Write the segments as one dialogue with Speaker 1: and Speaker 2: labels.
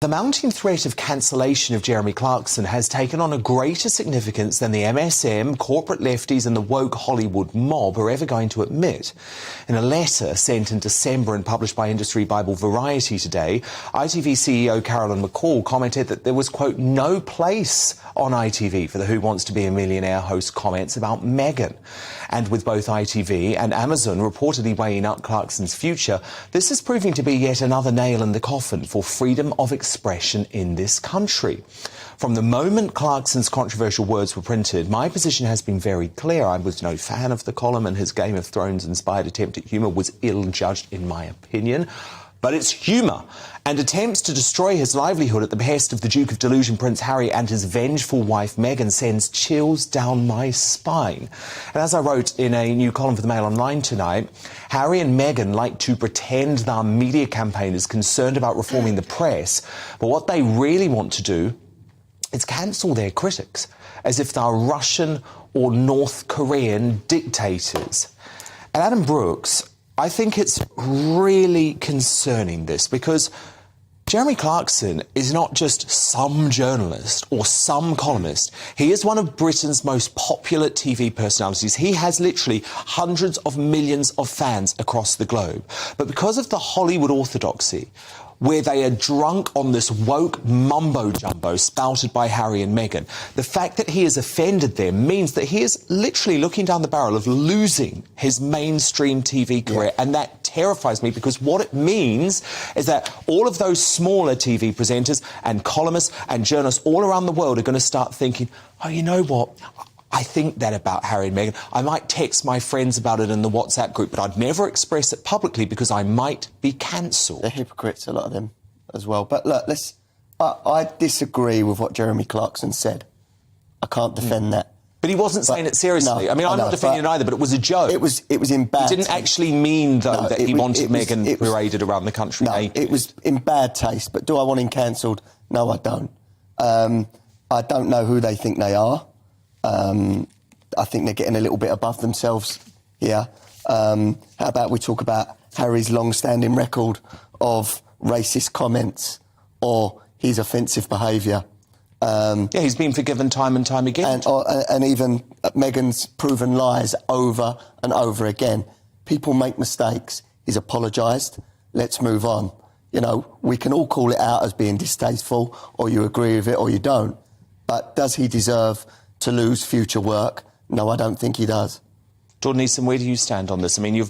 Speaker 1: The mounting threat of cancellation of Jeremy Clarkson has taken on a greater significance than the MSM, corporate lefties and the woke Hollywood mob are ever going to admit. In a letter sent in December and published by industry Bible Variety today, ITV CEO Carolyn McCall commented that there was, quote, no place on ITV for the Who Wants to Be a Millionaire host comments about Meghan. And with both ITV and Amazon reportedly weighing up Clarkson's future, this is proving to be yet another nail in the coffin for freedom of expression in this country. From the moment Clarkson's controversial words were printed, my position has been very clear. I was no fan of the column, and his Game of Thrones-inspired attempt at humour was ill-judged, in my opinion. But it's humour, and attempts to destroy his livelihood at the behest of the Duke of Delusion, Prince Harry, and his vengeful wife Meghan sends chills down my spine. And as I wrote in a new column for the Mail Online tonight, Harry and Meghan like to pretend their media campaign is concerned about reforming the press, but what they really want to do is cancel their critics, as if they're Russian or North Korean dictators. And Adam Brooks, I think it's really concerning, this, because Jeremy Clarkson is not just some journalist or some columnist. He is one of Britain's most popular TV personalities. He has literally hundreds of millions of fans across the globe. But because of the Hollywood orthodoxy, where they are drunk on this woke mumbo-jumbo spouted by Harry and Meghan, the fact that he has offended them means that he is literally looking down the barrel of losing his mainstream TV career. And that terrifies me, because what it means is that all of those smaller TV presenters and columnists and journalists all around the world are going to start thinking, oh, you know what? I think that about Harry and Meghan. I might text my friends about it in the WhatsApp group, but I'd never express it publicly because I might be cancelled.
Speaker 2: They're hypocrites, a lot of them, as well. But look, I disagree with what Jeremy Clarkson said. I can't defend that.
Speaker 1: But he wasn't saying it seriously. No, I mean, I'm not defending it either, but it was a joke.
Speaker 2: It was in bad
Speaker 1: He didn't actually mean, though, that he wanted Meghan paraded around the country naked.
Speaker 2: It was in bad taste. But do I want him cancelled? No, I don't. I don't know who they think they are. I think they're getting a little bit above themselves here. How about we talk about Harry's long-standing record of racist comments or his offensive behaviour?
Speaker 1: Yeah, he's been forgiven time and time again.
Speaker 2: And even Meghan's proven lies over and over again. People make mistakes. He's apologised. Let's move on. You know, we can all call it out as being distasteful, or you agree with it or you don't. But does he deserve to lose future work? No, I don't think he does.
Speaker 1: Jordan Easton, where do you stand on this? I mean, you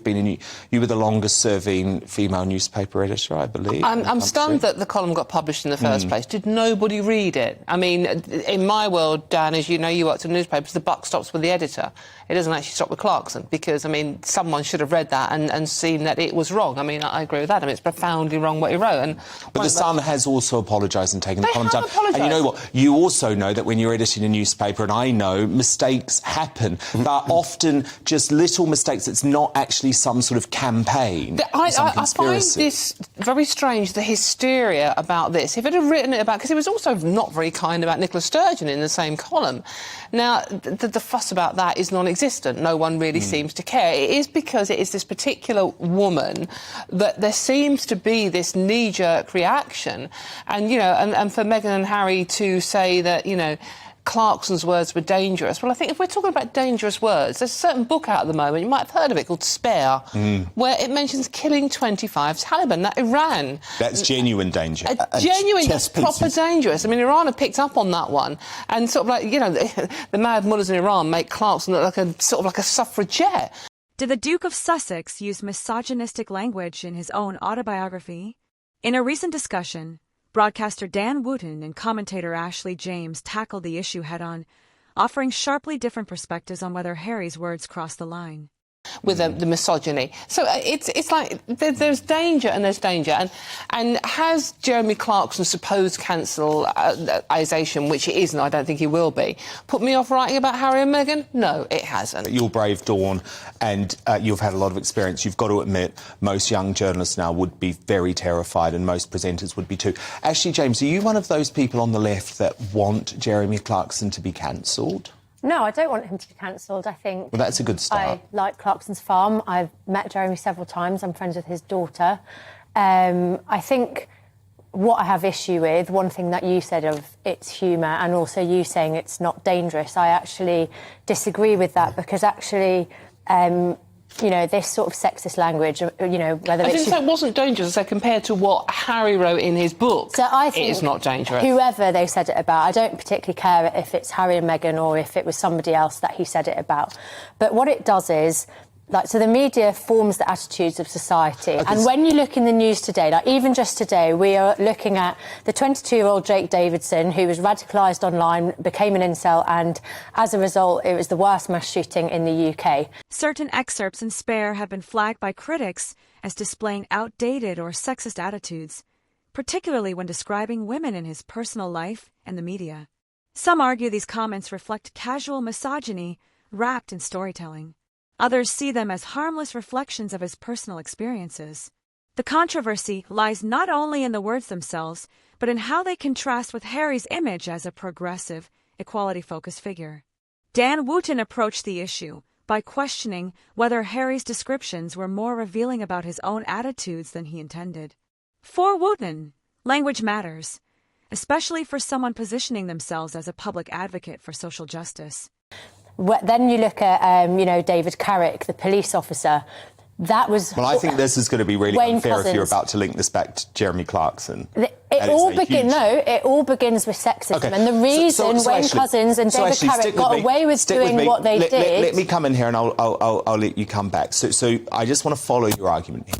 Speaker 1: were the longest-serving female newspaper editor, I believe.
Speaker 3: I'm stunned that the column got published in the first place. Did nobody read it? I mean, in my world, Dan, as you know, you worked in newspapers, the buck stops with the editor. It doesn't actually stop with Clarkson, because, I mean, someone should have read that and seen that it was wrong. I mean, I agree with that. I mean, it's profoundly wrong what he wrote.
Speaker 1: But the Sun has also apologised and taken the column down. And you know what? You also know that when you're editing a newspaper, and I know, mistakes happen. They're often just little mistakes. It's not actually some sort of campaign.
Speaker 3: I find this very strange, the hysteria about this. If it had written it about... Because it was also not very kind about Nicola Sturgeon in the same column. Now, the fuss about that is non-existent. No one really seems to care. It is because it is this particular woman that there seems to be this knee-jerk reaction. And, you know, and for Meghan and Harry to say that, you know, Clarkson's words were dangerous. Well, I think if we're talking about dangerous words, there's a certain book out at the moment, you might have heard of it, called Spare, where it mentions killing 25 Taliban, that Iran.
Speaker 1: That's genuine danger.
Speaker 3: Genuine, that's proper dangerous. I mean, Iran have picked up on that one. And sort of like, you know, the mad mullahs in Iran make Clarkson look like a suffragette.
Speaker 4: Did the Duke of Sussex use misogynistic language in his own autobiography? In a recent discussion, broadcaster Dan Wootton and commentator Ashley James tackled the issue head-on, offering sharply different perspectives on whether Harry's words crossed the line.
Speaker 3: With the misogyny. So it's like there's danger and there's danger. And has Jeremy Clarkson's supposed cancelisation, which it isn't, I don't think he will be, put me off writing about Harry and Meghan? No, it hasn't.
Speaker 1: You're brave, Dawn, and you've had a lot of experience. You've got to admit, most young journalists now would be very terrified, and most presenters would be too. Ashley James, are you one of those people on the left that want Jeremy Clarkson to be cancelled?
Speaker 5: No, I don't want him to be cancelled. I think...
Speaker 1: Well, that's a good start.
Speaker 5: I like Clarkson's Farm. I've met Jeremy several times. I'm friends with his daughter. I think what I have issue with, one thing that you said of it's humour and also you saying it's not dangerous, I actually disagree with that because actually, you know, this sort of sexist language, you know, whether
Speaker 3: I
Speaker 5: it's...
Speaker 3: didn't say it wasn't dangerous, so compared to what Harry wrote in his book,
Speaker 5: So I think
Speaker 3: it is not dangerous.
Speaker 5: Whoever they said it about, I don't particularly care if it's Harry and Meghan or if it was somebody else that he said it about. But what it does is, like, so the media forms the attitudes of society. And when you look in the news today, like even just today, we are looking at the 22-year-old Jake Davidson, who was radicalised online, became an incel, and as a result, it was the worst mass shooting in the UK.
Speaker 4: Certain excerpts in Spare have been flagged by critics as displaying outdated or sexist attitudes, particularly when describing women in his personal life and the media. Some argue these comments reflect casual misogyny wrapped in storytelling. Others see them as harmless reflections of his personal experiences. The controversy lies not only in the words themselves, but in how they contrast with Harry's image as a progressive, equality-focused figure. Dan Wootton approached the issue by questioning whether Harry's descriptions were more revealing about his own attitudes than he intended. For Wootton, language matters, especially for someone positioning themselves as a public advocate for social justice.
Speaker 5: Then you look at, you know, David Carrick, the police officer. That was...
Speaker 1: Well, I think this is going to be really
Speaker 5: Wayne
Speaker 1: unfair
Speaker 5: Couzens.
Speaker 1: if you're about to link this back to Jeremy Clarkson.
Speaker 5: It all begins with sexism.
Speaker 1: Okay.
Speaker 5: And the reason Wayne
Speaker 1: Ashley,
Speaker 5: Couzens and David Carrick got away with doing what they did...
Speaker 1: Let me come in here and I'll let you come back. So I just want to follow your argument here.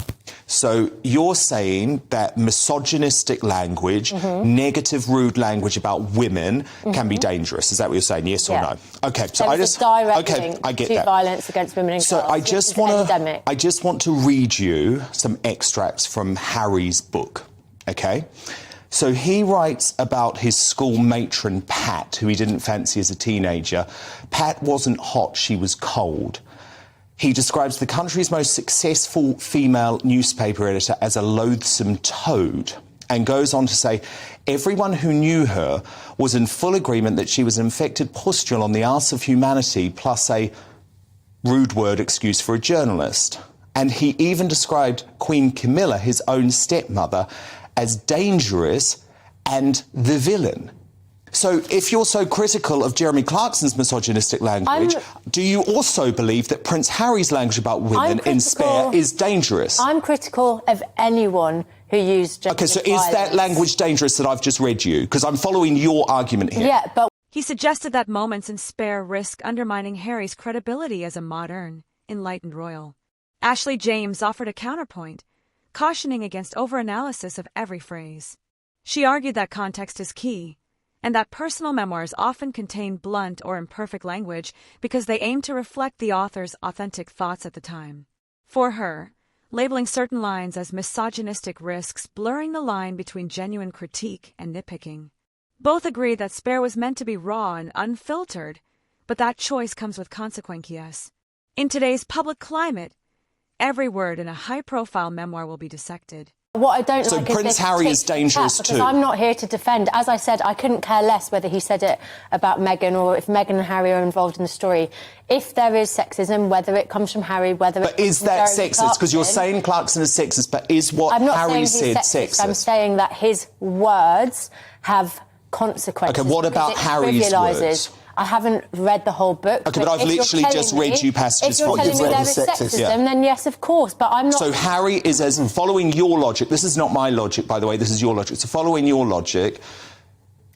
Speaker 1: So you're saying that misogynistic language, negative, rude language about women can be dangerous. Is that what you're saying? Yes or no? Okay. So
Speaker 5: I get to
Speaker 1: that.
Speaker 5: violence against women and
Speaker 1: so
Speaker 5: girls.
Speaker 1: I just want to read you some extracts from Harry's book. Okay. So he writes about his school matron, Pat, who he didn't fancy as a teenager. Pat wasn't hot, she was cold. He describes the country's most successful female newspaper editor as a loathsome toad and goes on to say everyone who knew her was in full agreement that she was an infected pustule on the arse of humanity plus a rude word excuse for a journalist. And he even described Queen Camilla, his own stepmother, as dangerous and the villain. So if you're so critical of Jeremy Clarkson's misogynistic language, do you also believe that Prince Harry's language about women in Spare is dangerous?
Speaker 5: I'm critical of anyone who used gender
Speaker 1: OK, so is that language dangerous that I've just read you? Because I'm following your argument here.
Speaker 5: Yeah, but...
Speaker 4: He suggested that moments in Spare risk undermining Harry's credibility as a modern, enlightened royal. Ashley James offered a counterpoint, cautioning against overanalysis of every phrase. She argued that context is key, and that personal memoirs often contain blunt or imperfect language because they aim to reflect the author's authentic thoughts at the time. For her, labeling certain lines as misogynistic risks blurring the line between genuine critique and nitpicking. Both agreed that Spare was meant to be raw and unfiltered, but that choice comes with consequences. In today's public climate, every word in a high-profile memoir will be dissected.
Speaker 5: What I don't
Speaker 1: so
Speaker 5: like
Speaker 1: Prince
Speaker 5: is
Speaker 1: Harry is dangerous
Speaker 5: because
Speaker 1: too.
Speaker 5: I'm not here to defend. As I said, I couldn't care less whether he said it about Meghan or if Meghan and Harry are involved in the story. If there is sexism, whether it comes from Harry, whether
Speaker 1: but is that sexist? Because you're saying Clarkson is sexist, but is what Harry said sexist?
Speaker 5: I'm saying that his words have consequences.
Speaker 1: OK, what about Harry's words?
Speaker 5: I haven't read the whole book.
Speaker 1: OK, but I've literally just read you passages
Speaker 5: from it. If you're telling me
Speaker 1: it.
Speaker 5: there is sexism, then yes, of course, but I'm not...
Speaker 1: So Harry is, as following your logic, this is not my logic, by the way, this is your logic, so following your logic,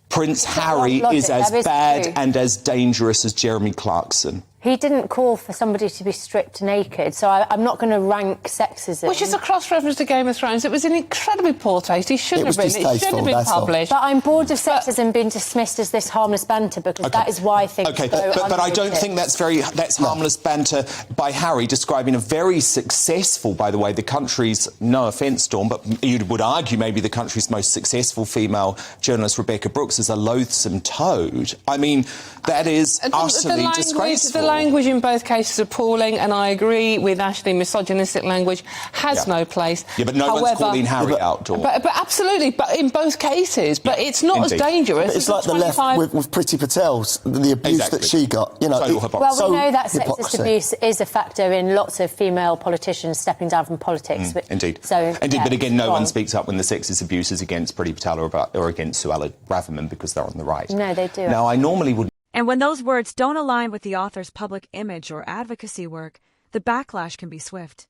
Speaker 1: Prince Harry is as bad and as dangerous as Jeremy Clarkson.
Speaker 5: He didn't call for somebody to be stripped naked, so I'm not going to rank sexism.
Speaker 3: Which is a cross-reference to Game of Thrones. It was in incredibly poor taste. He shouldn't have written it. It shouldn't have been published.
Speaker 5: But I'm bored of sexism being dismissed as this harmless banter because that is why things go
Speaker 1: but I don't think that's harmless banter by Harry, describing a very successful, by the way, the country's, no offence, Dawn, but you would argue maybe the country's most successful female journalist, Rebecca Brooks, is a loathsome toad. I mean, that is utterly disgraceful.
Speaker 3: The language in both cases is appalling, and I agree with Ashley, misogynistic language has no place.
Speaker 1: Yeah, but no one's calling Harry out, Dawn.
Speaker 3: But absolutely, but in both cases. But it's not as dangerous.
Speaker 2: But it's like the left with Priti Patel's, the abuse that she got. You know,
Speaker 5: well, we know that sexist abuse is a factor in lots of female politicians stepping down from politics.
Speaker 1: Indeed.
Speaker 5: So,
Speaker 1: but again, no one speaks up when the sexist abuse is against Priti Patel or against Suella Braverman because they're on the right.
Speaker 5: No, they do.
Speaker 1: Now, I normally would.
Speaker 4: And when those words don't align with the author's public image or advocacy work, the backlash can be swift.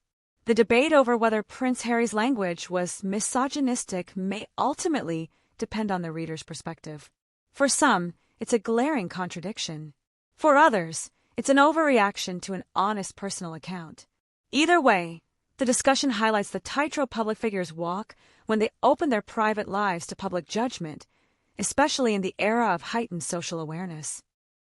Speaker 4: The debate over whether Prince Harry's language was misogynistic may ultimately depend on the reader's perspective. For some, it's a glaring contradiction. For others, it's an overreaction to an honest personal account. Either way, the discussion highlights the tightrope public figures walk when they open their private lives to public judgment, especially in the era of heightened social awareness.